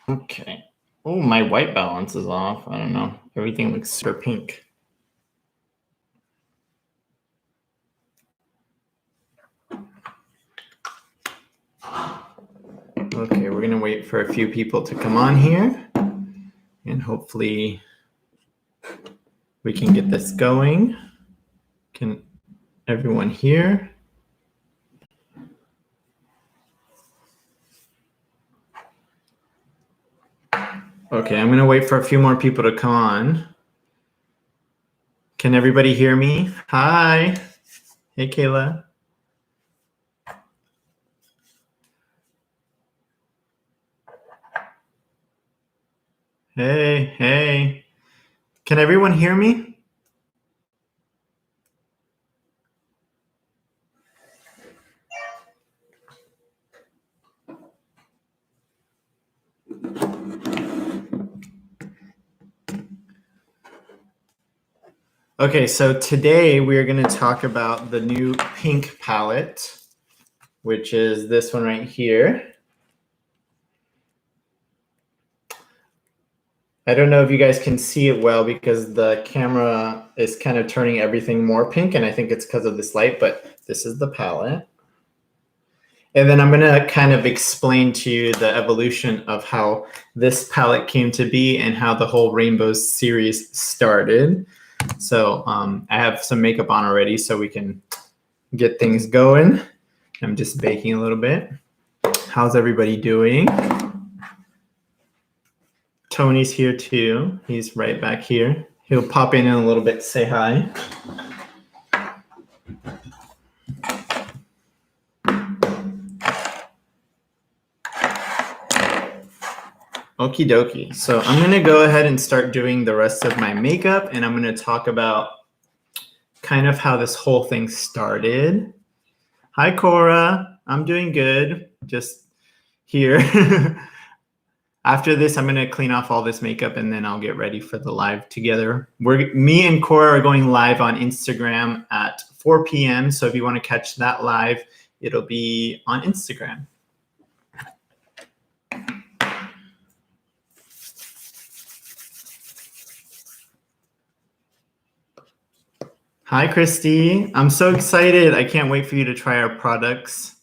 Okay. Oh, my white balance is off. I don't know. Everything looks super pink. Okay, we're gonna wait for a few people to come on here, and hopefully we can get this going. Can everyone hear? Okay, I'm gonna wait for a few more people to come on. Can everybody hear me? Hi. Hey, Kayla. Hey. Can everyone hear me? Okay, so today we are going to talk about the new pink palette, which is this one right here. I don't know if you guys can see it well because the camera is kind of turning everything more pink, and I think it's because of this light, but this is the palette. And then I'm going to kind of explain to you the evolution of how this palette came to be and how the whole Rainbows series started. So I have some makeup on already so we can get things going. I'm just baking a little bit. How's everybody doing? Tony's here too. He's right back here. He'll pop in a little bit to say hi. Okie dokie. So I'm going to go ahead and start doing the rest of my makeup, and I'm going to talk about kind of how this whole thing started. Hi, Cora. I'm doing good. Just here. After this, I'm going to clean off all this makeup, and then I'll get ready for the live together. Me and Cora are going live on Instagram at 4 p.m. So if you want to catch that live, it'll be on Instagram. Hi, Christy. I'm so excited. I can't wait for you to try our products.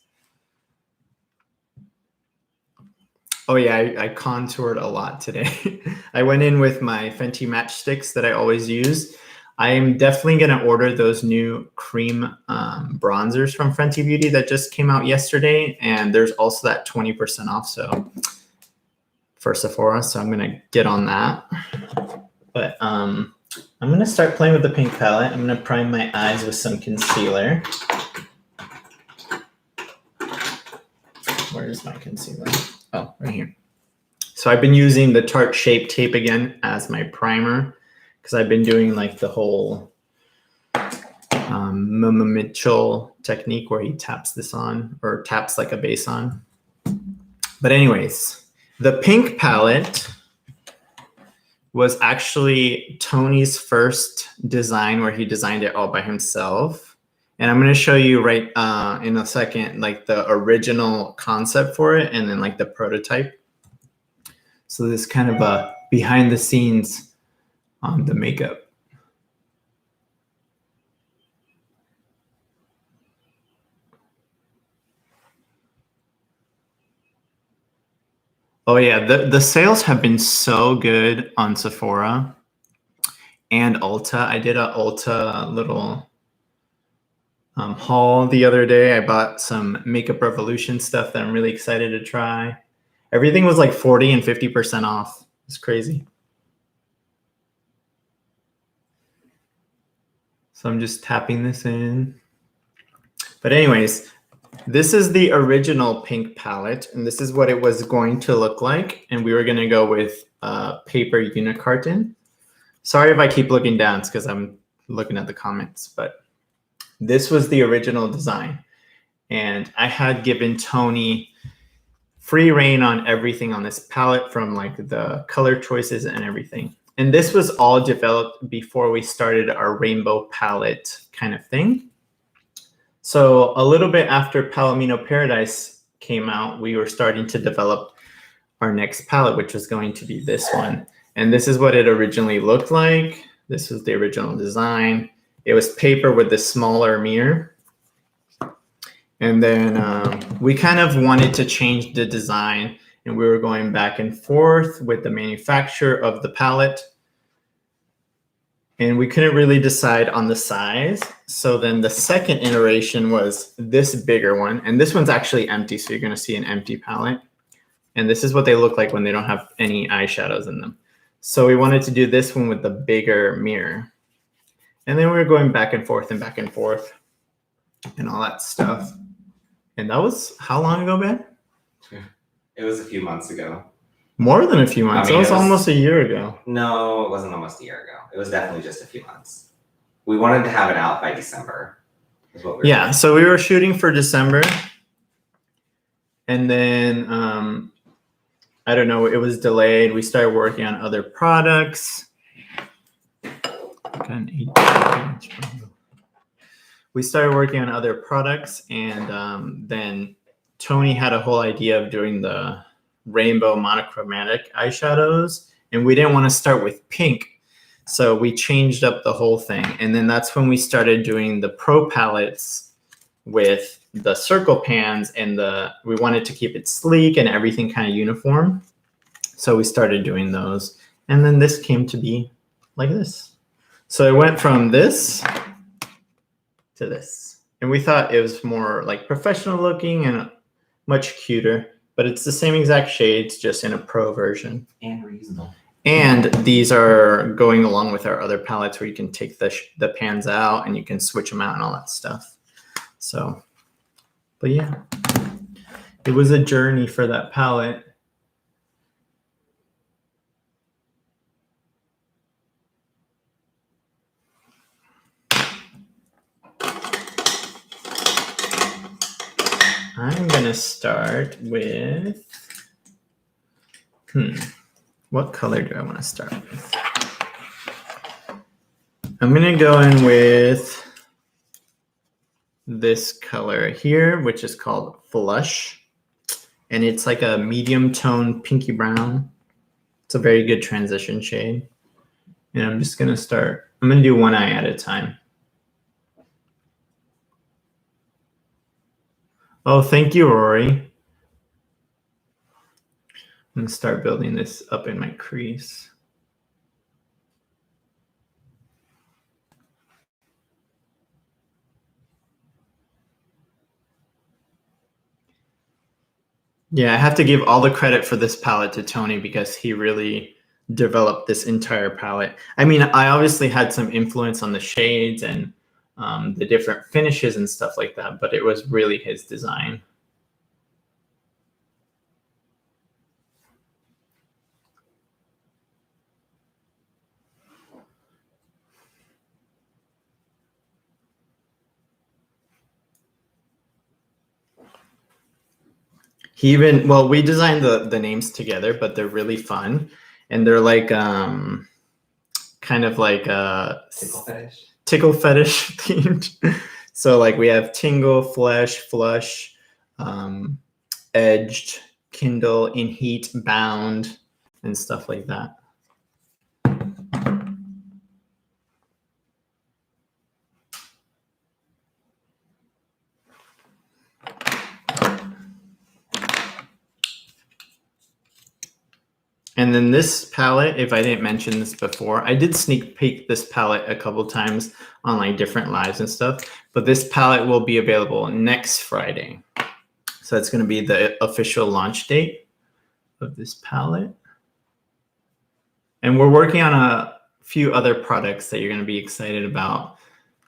Oh yeah, I contoured a lot today. I went in with my Fenty matchsticks that I always use. I am definitely going to order those new cream bronzers from Fenty Beauty that just came out yesterday. And there's also that 20% off for Sephora. So I'm going to get on that. But I'm going to start playing with the pink palette. I'm going to prime my eyes with some concealer. Where is my concealer? Oh, right here. So I've been using the Tarte Shape Tape again as my primer because I've been doing like the whole Mama Mitchell technique where he taps this on or taps like a base on. But anyways, the pink palette was actually Tony's first design where he designed it all by himself. And I'm going to show you right in a second, like the original concept for it and then like the prototype. So this kind of a behind the scenes on the makeup. Oh yeah, the sales have been so good on Sephora and Ulta. I did a Ulta little haul the other day. I bought some Makeup Revolution stuff that I'm really excited to try. Everything was like 40 and 50% off. It's crazy. So I'm just tapping this in. But anyways, this is the original pink palette, and this is what it was going to look like. And we were going to go with paper unicarton. Sorry if I keep looking down, it's because I'm looking at the comments, but this was the original design. And I had given Tony free reign on everything on this palette from like the color choices and everything. And this was all developed before we started our rainbow palette kind of thing. So a little bit after Palomino Paradise came out, we were starting to develop our next palette, which was going to be this one. And this is what it originally looked like. This was the original design. It was paper with the smaller mirror. And then we kind of wanted to change the design, and we were going back and forth with the manufacturer of the palette. And we couldn't really decide on the size. So then the second iteration was this bigger one. And this one's actually empty, so you're going to see an empty palette. And this is what they look like when they don't have any eyeshadows in them. So we wanted to do this one with the bigger mirror. And then we were going back and forth and all that stuff. And that was how long ago, Ben? It was a few months ago. More than a few months. I mean, it was almost a year ago. No, it wasn't almost a year ago. It was definitely just a few months. We wanted to have it out by December. Is what we were doing. So we were shooting for December. And then, I don't know, it was delayed. We started working on other products. We started working on other products, and then Tony had a whole idea of doing the rainbow monochromatic eyeshadows, and we didn't want to start with pink. So we changed up the whole thing. And then that's when we started doing the pro palettes with the circle pans, and we wanted to keep it sleek and everything kind of uniform. So we started doing those. And then this came to be like this. So it went from this to this. And we thought it was more like professional looking and much cuter, but it's the same exact shades, just in a pro version. And reasonable. And these are going along with our other palettes where you can take the pans out and you can switch them out and all that stuff. So, but yeah, it was a journey for that palette. I'm going to start with, what color do I want to start with? I'm going to go in with this color here, which is called Flush. And it's like a medium tone pinky brown. It's a very good transition shade. And I'm just going to start, I'm going to do one eye at a time. Oh, thank you, Rory. I'm going to start building this up in my crease. Yeah, I have to give all the credit for this palette to Tony because he really developed this entire palette. I mean, I obviously had some influence on the shades and the different finishes and stuff like that, but it was really his design. He even, well, we designed the names together, but they're really fun. And they're like, kind of like tickle fetish themed. So like we have tingle, flesh, flush, edged, kindle, in heat, bound, and stuff like that. And then this palette, if I didn't mention this before, I did sneak peek this palette a couple times on like different lives and stuff, but this palette will be available next Friday. So that's going to be the official launch date of this palette. And we're working on a few other products that you're going to be excited about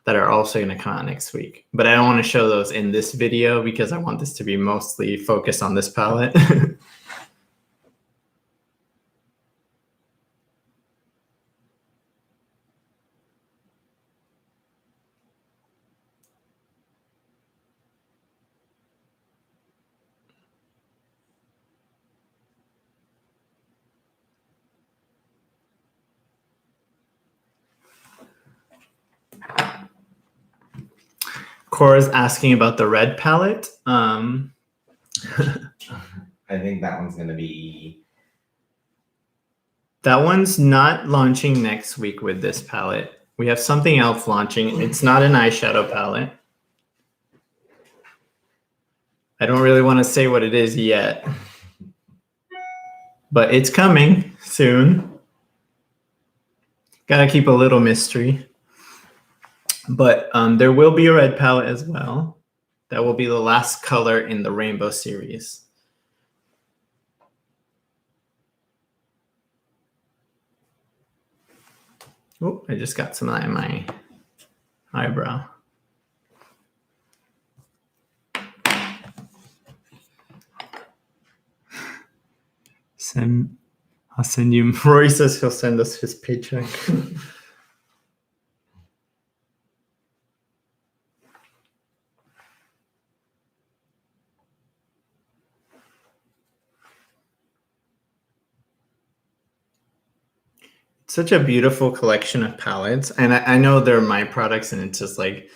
that are also going to come out next week. But I don't want to show those in this video because I want this to be mostly focused on this palette. Cora's asking about the red palette. I think that one's going to be That one's not launching next week with this palette. We have something else launching. It's not an eyeshadow palette. I don't really want to say what it is yet, but it's coming soon. Gotta keep a little mystery. But there will be a red palette as well. That will be the last color in the Rainbow series. Oh, I just got some of that in my eyebrow. I'll send you. Rory says he'll send us his paycheck. Such a beautiful collection of palettes, and I know they're my products, and it's just like,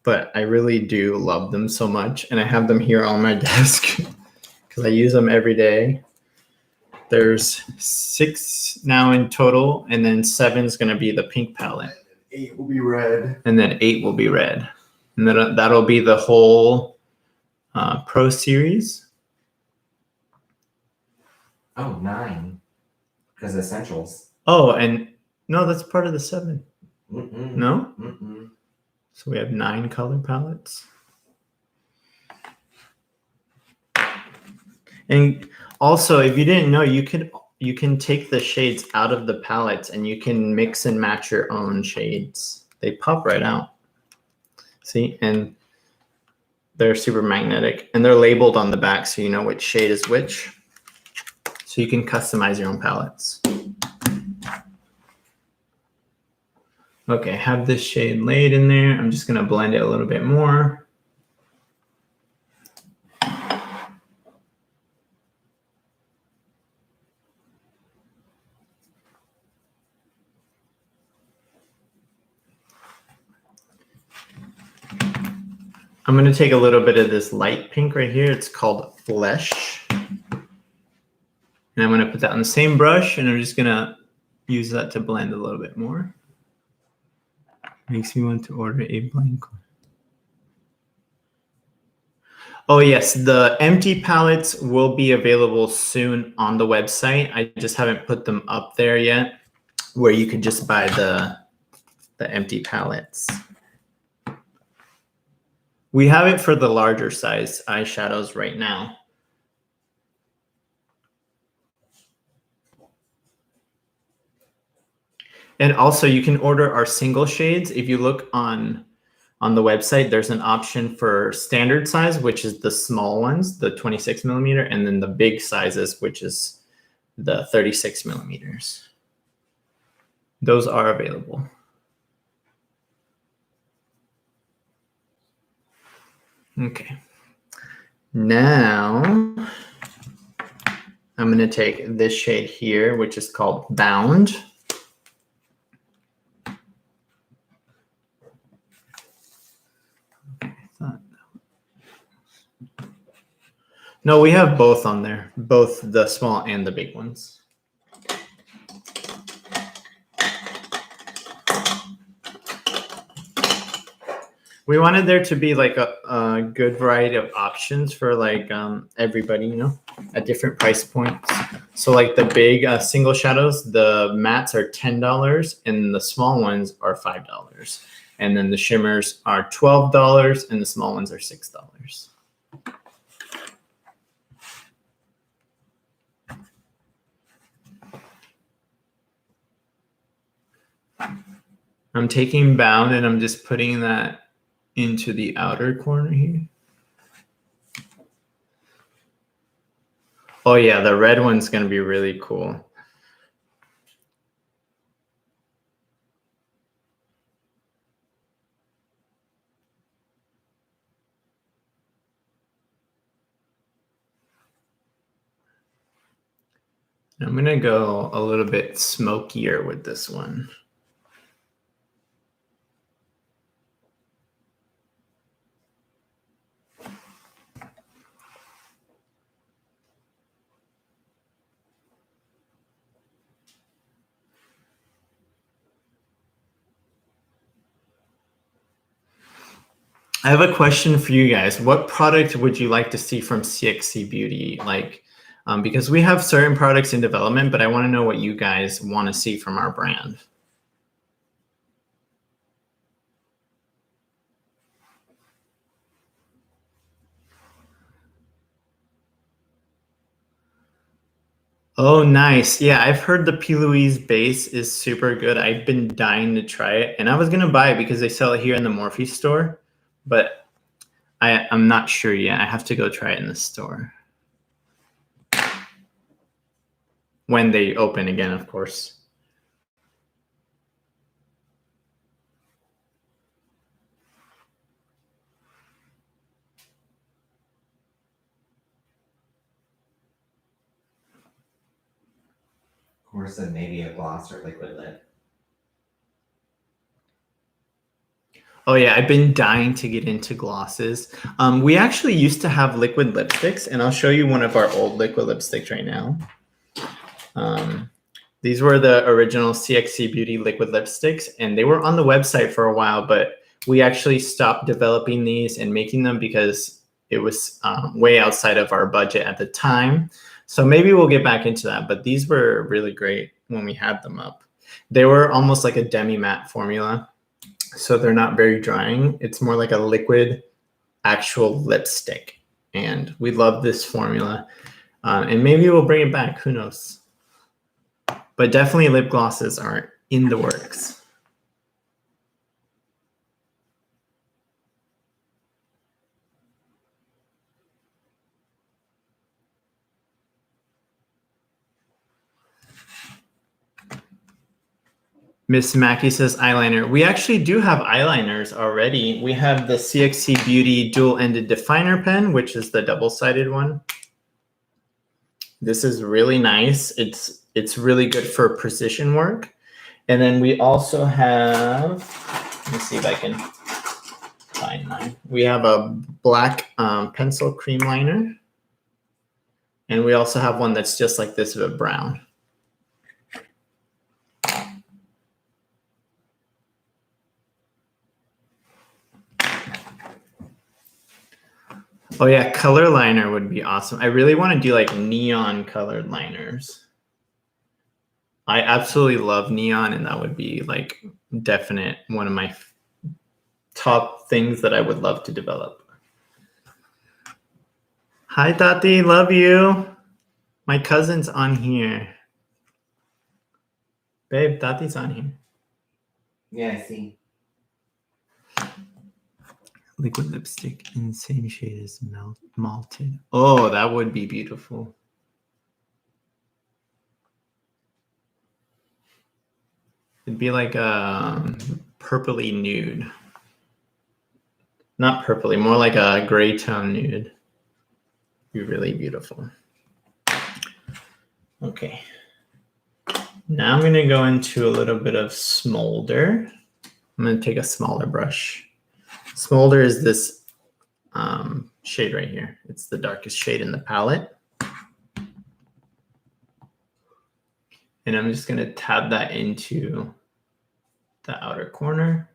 but I really do love them so much, and I have them here on my desk because I use them every day. There's 6 now in total, and then 7 is going to be the pink palette. 8 will be red. And then 8 will be red. And then that'll be the whole Pro series. Oh, 9. Because essentials. Oh, and no, that's part of the 7. Mm-mm. No? Mm-mm. So we have 9 color palettes. And also, if you didn't know, you can take the shades out of the palettes and you can mix and match your own shades. They pop right out. See? And they're super magnetic, and they're labeled on the back so you know which shade is which. So you can customize your own palettes. Okay, I have this shade laid in there. I'm just going to blend it a little bit more. I'm going to take a little bit of this light pink right here. It's called Flesh. And I'm going to put that on the same brush, and I'm just going to use that to blend a little bit more. Makes me want to order a blank one. Oh yes, the empty palettes will be available soon on the website. I just haven't put them up there yet, where you could just buy the empty palettes. We have it for the larger size eyeshadows right now. And also you can order our single shades. If you look on the website, there's an option for standard size, which is the small ones, the 26 millimeter, and then the big sizes, which is the 36 millimeters. Those are available. Okay. Now I'm going to take this shade here, which is called Bound. No, we have both on there, both the small and the big ones. We wanted there to be like a good variety of options for like everybody, you know, at different price points. So like the big single shadows, the mattes are $10 and the small ones are $5. And then the shimmers are $12 and the small ones are $6. I'm taking Bound and I'm just putting that into the outer corner here. Oh yeah, the red one's gonna be really cool. I'm gonna go a little bit smokier with this one. I have a question for you guys. What product would you like to see from CXC Beauty? Like, because we have certain products in development, but I want to know what you guys want to see from our brand. Oh, nice. Yeah, I've heard the P. Louise base is super good. I've been dying to try it, and I was gonna buy it because they sell it here in the Morphe store, but I'm not sure yet. I have to go try it in the store when they open again, of course. Of course, then maybe a gloss or liquid lip. Oh yeah, I've been dying to get into glosses. We actually used to have liquid lipsticks, and I'll show you one of our old liquid lipsticks right now. These were the original CXC Beauty liquid lipsticks, and they were on the website for a while, but we actually stopped developing these and making them because it was way outside of our budget at the time. So maybe we'll get back into that, but these were really great when we had them up. They were almost like a demi-matte formula, so they're not very drying. It's more like a liquid actual lipstick, and we love this formula. And maybe we'll bring it back, who knows? But definitely lip glosses are in the works. Miss Mackey says eyeliner. We actually do have eyeliners already. We have the CXC Beauty dual-ended definer pen, which is the double-sided one. This is really nice. It's really good for precision work. And then we also have, let me see if I can find mine. We have a black pencil cream liner. And we also have one that's just like this, but brown. Oh yeah, color liner would be awesome. I really want to do like neon colored liners. I absolutely love neon, and that would be like definite one of my top things that I would love to develop. Hi Tati, love you. My cousin's on here. Babe, Tati's on here. Yeah, I see. Liquid lipstick in the same shade as malted. Oh, that would be beautiful. It'd be like a purpley nude. Not purpley, more like a gray tone nude. Be really beautiful. Okay. Now I'm gonna go into a little bit of smolder. I'm gonna take a smaller brush. Smolder is this shade right here. It's the darkest shade in the palette. And I'm just gonna tab that into the outer corner.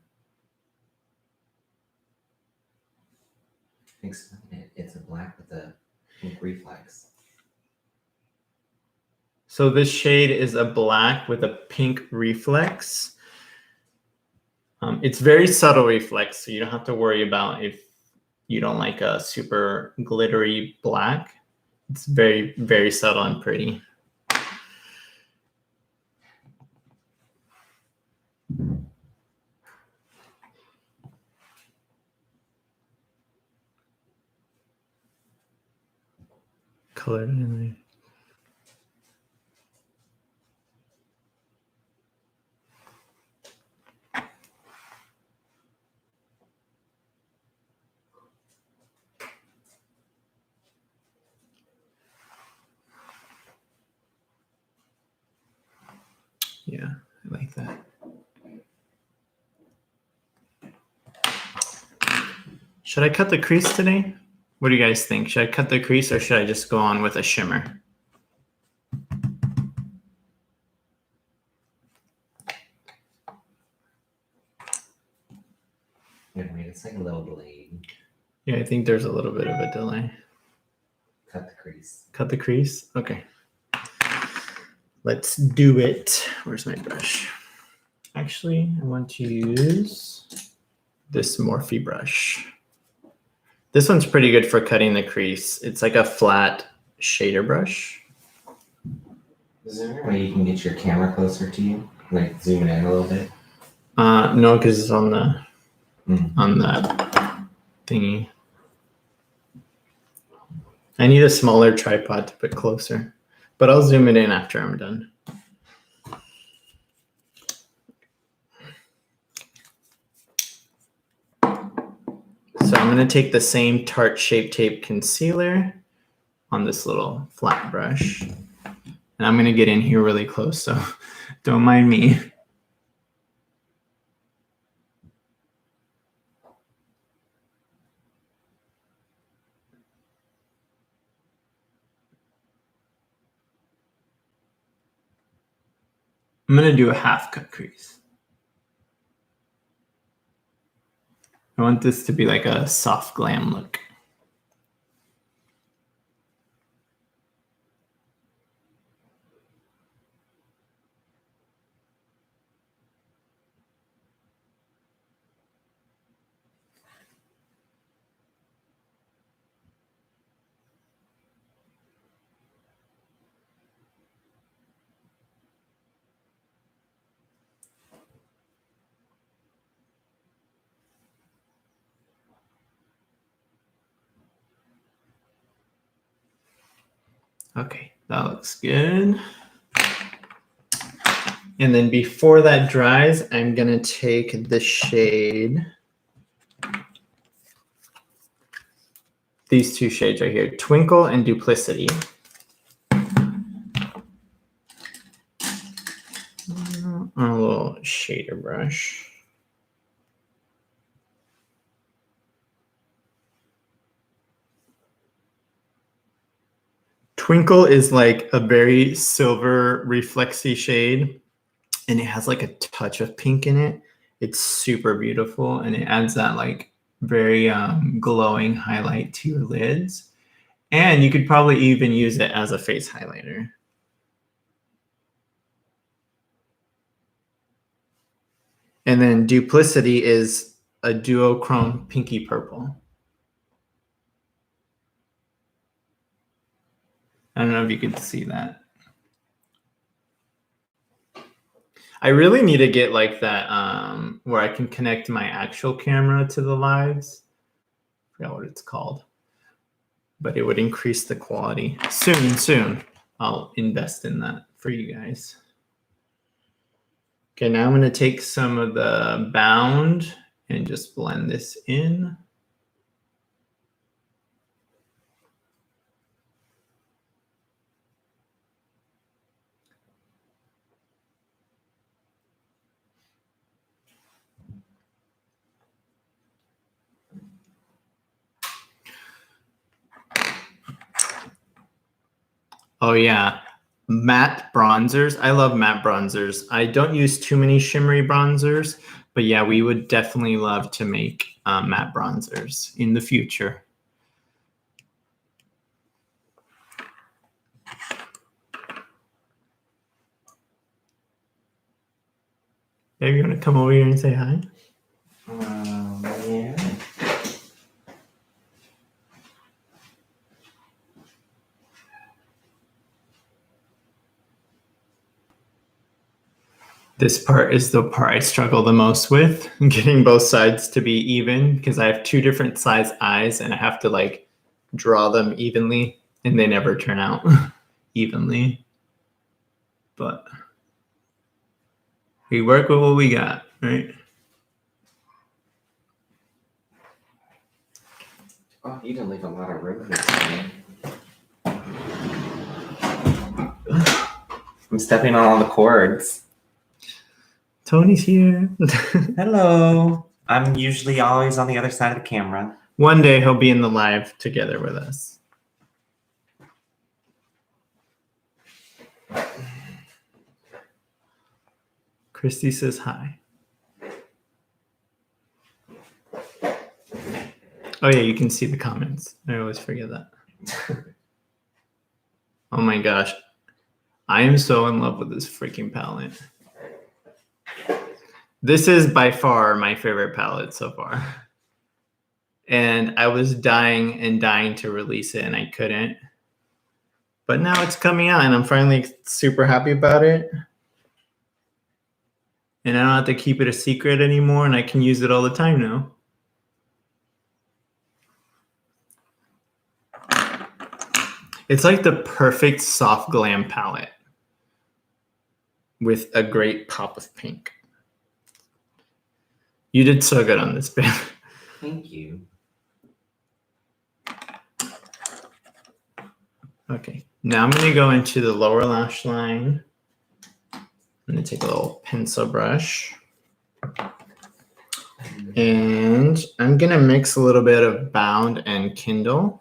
Explain it. It's a black with a pink reflex. So this shade is a black with a pink reflex. It's very subtle reflex, so you don't have to worry about if you don't like a super glittery black. It's very, very subtle and pretty. Colored in. Yeah, I like that. Should I cut the crease today? What do you guys think? Should I cut the crease or should I just go on with a shimmer? Wait, it's like a little blade. Yeah, I think there's a little bit of a delay. Cut the crease. Cut the crease? Okay. Let's do it. Where's my brush? Actually, I want to use this Morphe brush. This one's pretty good for cutting the crease. It's like a flat shader brush. Is there any way you can get your camera closer to you? Like zoom it in a little bit? No, because it's on the on that thingy. I need a smaller tripod to put closer, but I'll zoom it in after I'm done. So I'm going to take the same Tarte Shape Tape concealer on this little flat brush. And I'm going to get in here really close, so don't mind me. I'm going to do a half cut crease. I want this to be like a soft glam look. Okay, that looks good. And then before that dries, I'm gonna take the shade, these two shades right here, Twinkle and Duplicity. On a little shader brush. Twinkle is like a very silver reflexy shade, and it has like a touch of pink in it. It's super beautiful, and it adds that like very glowing highlight to your lids. And you could probably even use it as a face highlighter. And then Duplicity is a duochrome pinky purple. I don't know if you could see that. I really need to get like that where I can connect my actual camera to the lives. I forgot what it's called. But it would increase the quality. Soon, I'll invest in that for you guys. Okay, now I'm going to take some of the Bound and just blend this in. Oh yeah, matte bronzers. I love matte bronzers. I don't use too many shimmery bronzers, but yeah, we would definitely love to make matte bronzers in the future. Babe, you want to come over here and say hi? Yeah. This part is the part I struggle the most with, getting both sides to be even, because I have two different size eyes and I have to like draw them evenly, and they never turn out evenly. But we work with what we got, right? Oh, you didn't leave a lot of room this time. I'm stepping on all the cords. Tony's here. Hello. I'm usually always on the other side of the camera. One day he'll be in the live together with us. Christy says hi. Oh yeah, you can see the comments. I always forget that. Oh my gosh. I am so in love with this freaking palette. This is by far my favorite palette so far. And I was dying and dying to release it and I couldn't. But now it's coming out and I'm finally super happy about it. And I don't have to keep it a secret anymore and I can use it all the time now. It's like the perfect soft glam palette with a great pop of pink. You did so good on this, babe. Thank you. Okay, now I'm going to go into the lower lash line. I'm going to take a little pencil brush. And I'm going to mix a little bit of Bound and Kindle.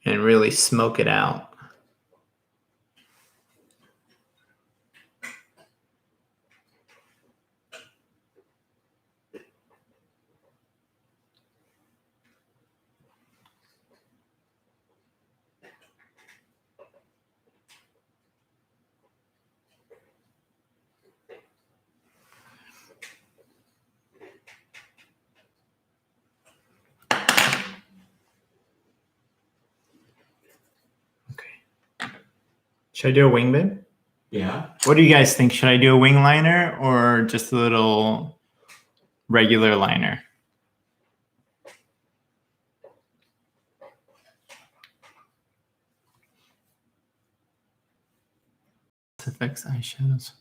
And really smoke it out. Should I do a wing, babe? Yeah. What do you guys think? Should I do a wing liner or just a little regular liner? Effects eyeshadows.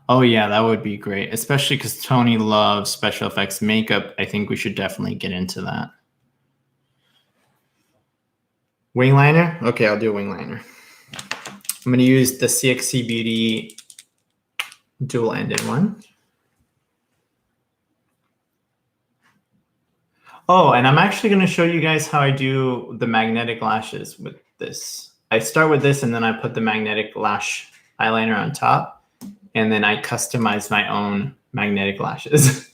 Oh yeah, that would be great, especially because Tony loves special effects makeup. I think we should definitely get into that. Wing liner? Okay, I'll do a wing liner. I'm going to use the CXC Beauty dual-ended one. Oh, and I'm actually going to show you guys how I do the magnetic lashes with this. I start with this and then I put the magnetic lash eyeliner on top. And then I customize my own magnetic lashes.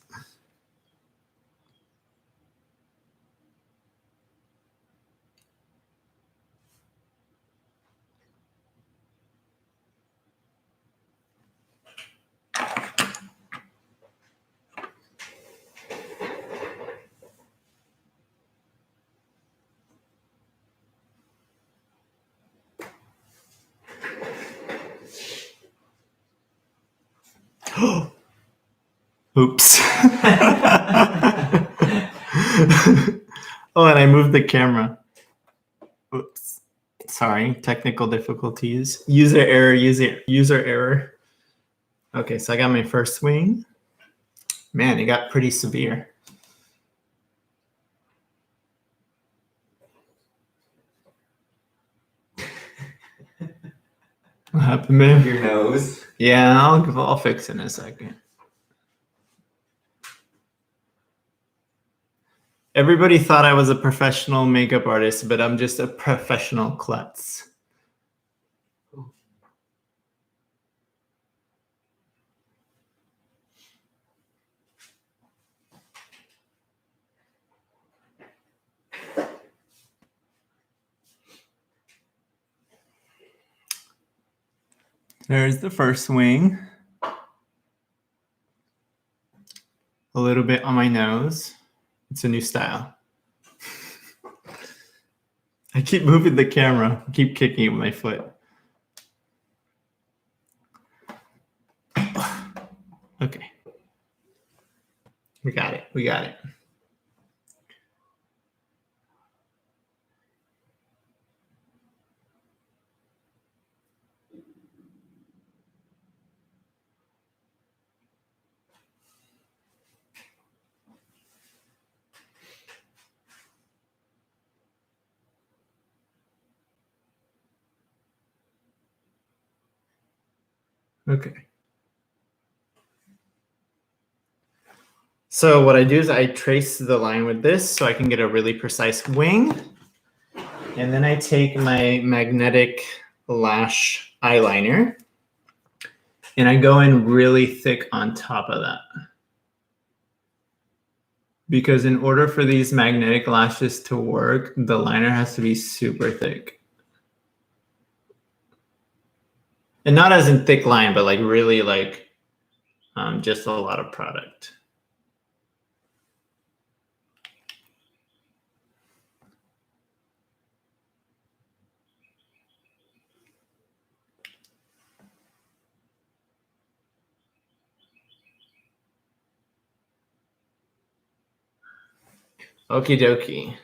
Oops. Oh, and I moved the camera. Oops. Sorry, technical difficulties. User error, user error. Okay, so I got my first wing. Man, it got pretty severe. What happened, man? Your nose. Yeah, I'll fix it in a second. Everybody thought I was a professional makeup artist, but I'm just a professional klutz. There's the first wing. A little bit on my nose. It's a new style. I keep moving the camera. I keep kicking it with my foot. Okay. We got it. We got it. Okay. So what I do is I trace the line with this so I can get a really precise wing. And then I take my magnetic lash eyeliner and I go in really thick on top of that. Because in order for these magnetic lashes to work, the liner has to be super thick. And not as in thick line, but like really like just a lot of product. Okie dokie.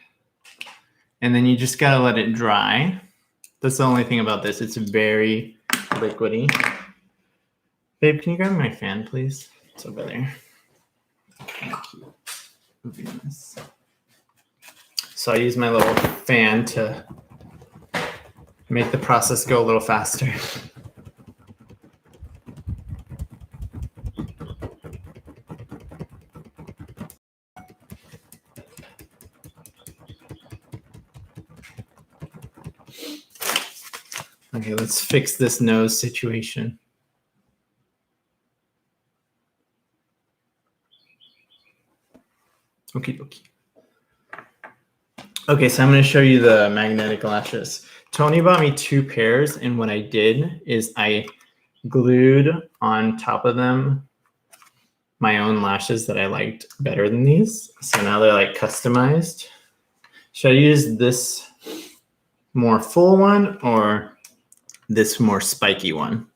And then you just gotta let it dry. That's the only thing about this. It's very liquidy. Babe, can you grab my fan, please? It's over there. Thank you. Moving this. So I use my little fan to make the process go a little faster. Okay, let's fix this nose situation. Okie dokie. Okay, so I'm going to show you the magnetic lashes. Tony bought me 2 pairs, and what I did is I glued on top of them my own lashes that I liked better than these. So now they're like customized. Should I use this more full one or this more spiky one?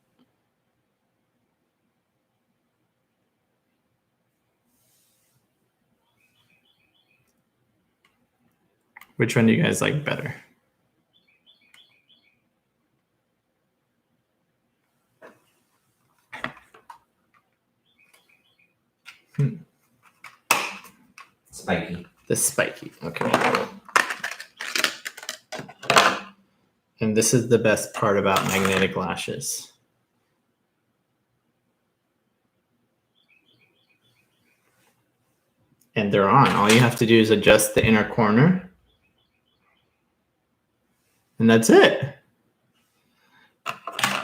Which one do you guys like better? Spiky. The spiky, okay. And this is the best part about magnetic lashes. And they're on. All you have to do is adjust the inner corner. And that's it.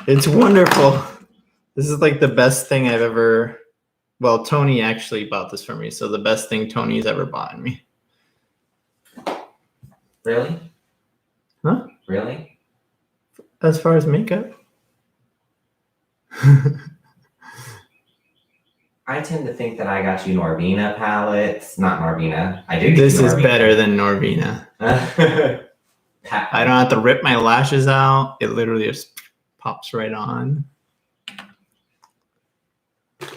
It's wonderful. This is like the best thing I've ever, well, Tony actually bought this for me. So the best thing Tony's ever bought me. Really? Huh? Really? As far as makeup. I tend to think that I got you Norvina palettes. Not Norvina. I do. This is better than Norvina. I don't have to rip my lashes out. It literally just pops right on. I'm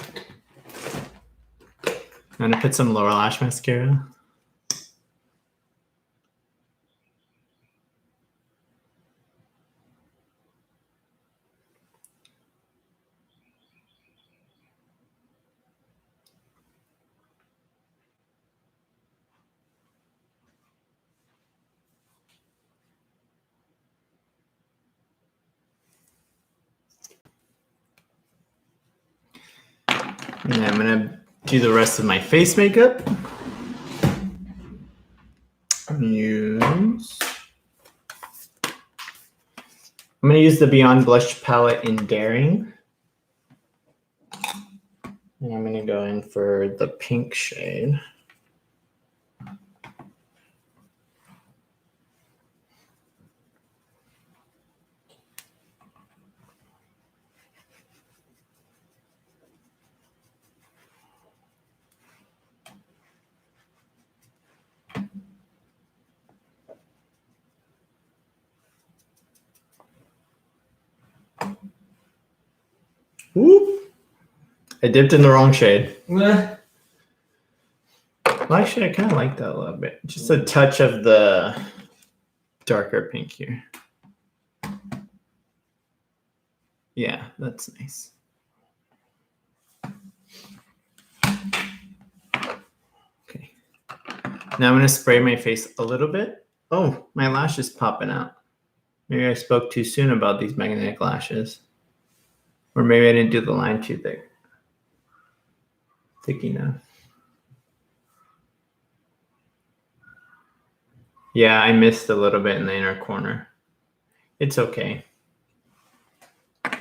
gonna put some lower lash mascara. And then I'm gonna do the rest of my face makeup. I'm gonna use the Beyond Blush palette in Daring. And I'm gonna go in for the pink shade. Whoop! I dipped in the wrong shade. Well, actually, I kind of like that a little bit. Just a touch of the darker pink here. Yeah, that's nice. Okay. Now I'm going to spray my face a little bit. Oh, my lash is popping out. Maybe I spoke too soon about these magnetic lashes. Or maybe I didn't do the line too thick. Thick enough. Yeah, I missed a little bit in the inner corner. It's okay. I'm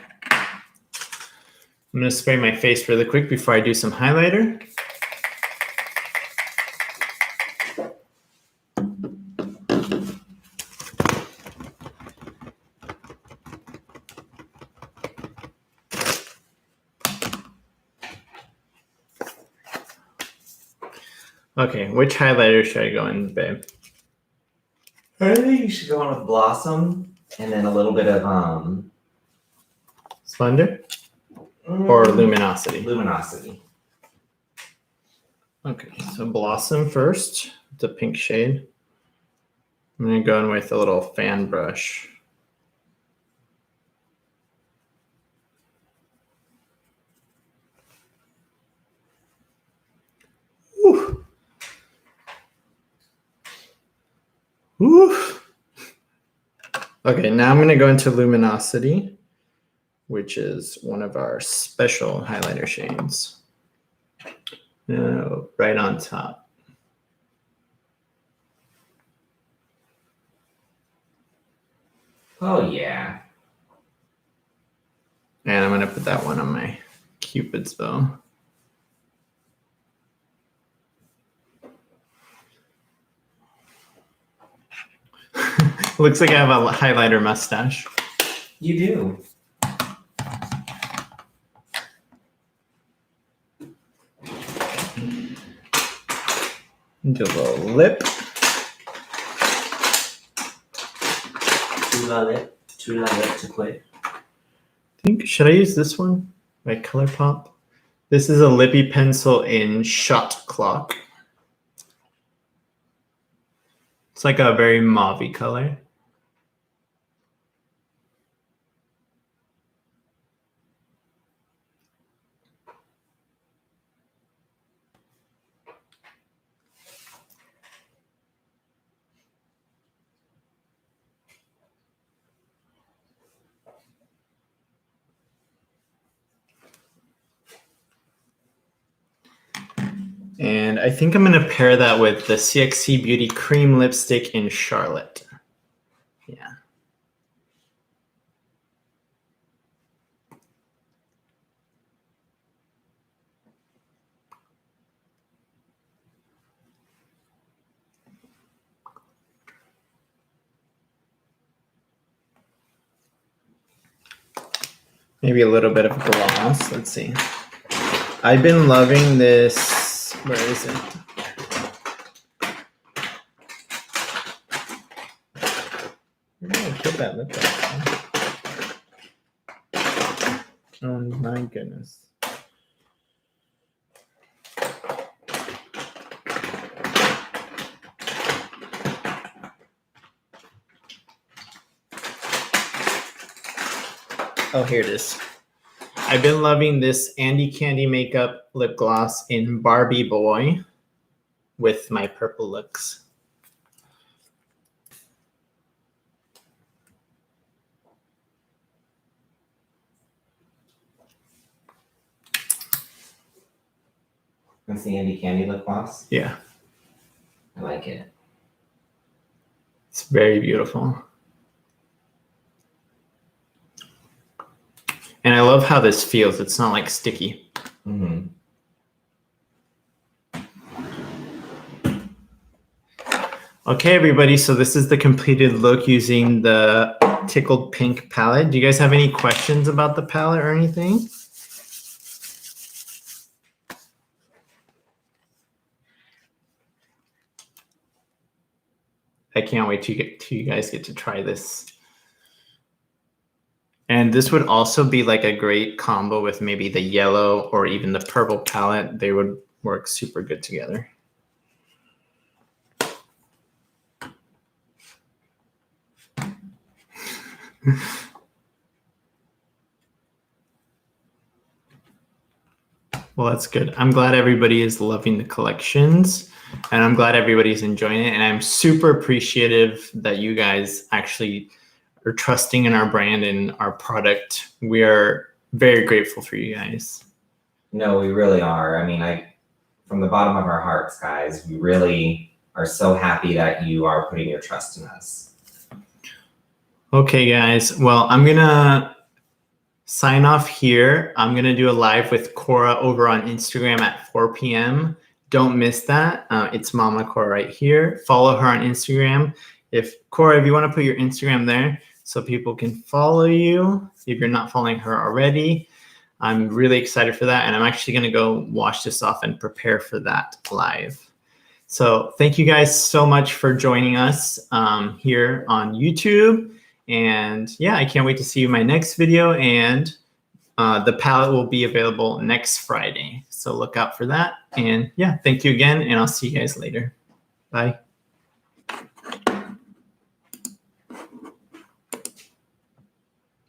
going to spray my face really quick before I do some highlighter. Okay, which highlighter should I go in, babe? I think you should go on with Blossom and then a little bit of Splendor or Luminosity? Luminosity. Okay, so Blossom first, the pink shade. I'm going to go in with a little fan brush. Woo. Woo. Okay, now I'm going to go into Luminosity, which is one of our special highlighter shades. Right on top. Oh yeah. And I'm going to put that one on my Cupid's bow. Looks like I have a highlighter mustache. You do. Do a little lip. Tu la lip to quit. Should I use this one? My ColourPop. This is a lippy pencil in Shot Clock. It's like a very mauve-y color. And I think I'm going to pair that with the CXC Beauty Cream Lipstick in Charlotte. Yeah. Maybe a little bit of gloss. Let's see. I've been loving this. Where is it? Where did I put that lip gloss? Oh my goodness. Oh, here it is. I've been loving this Andy Candy Makeup lip gloss in Barbie Boy with my purple looks. That's the Andy Candy lip gloss. Yeah. I like it. It's very beautiful. And I love how this feels. It's not like sticky. Mm-hmm. Okay, everybody. So this is the completed look using the Tickled Pink palette. Do you guys have any questions about the palette or anything? I can't wait till you guys get to try this. And this would also be like a great combo with maybe the yellow or even the purple palette. They would work super good together. Well, that's good. I'm glad everybody is loving the collections, and I'm glad everybody's enjoying it. And I'm super appreciative that you guys actually are trusting in our brand and our product. We are very grateful for you guys. No, we really are. I mean, from the bottom of our hearts, guys, we really are so happy that you are putting your trust in us. Okay, guys. Well, I'm going to sign off here. I'm going to do a live with Cora over on Instagram at 4 p.m. Don't miss that. It's Mama Cora right here. Follow her on Instagram. Cora, if you want to put your Instagram there so people can follow you, if you're not following her already, I'm really excited for that. And I'm actually going to go wash this off and prepare for that live. So thank you guys so much for joining us here on YouTube. And yeah, I can't wait to see you in my next video. And the palette will be available next Friday. So look out for that. And yeah, thank you again. And I'll see you guys later. Bye.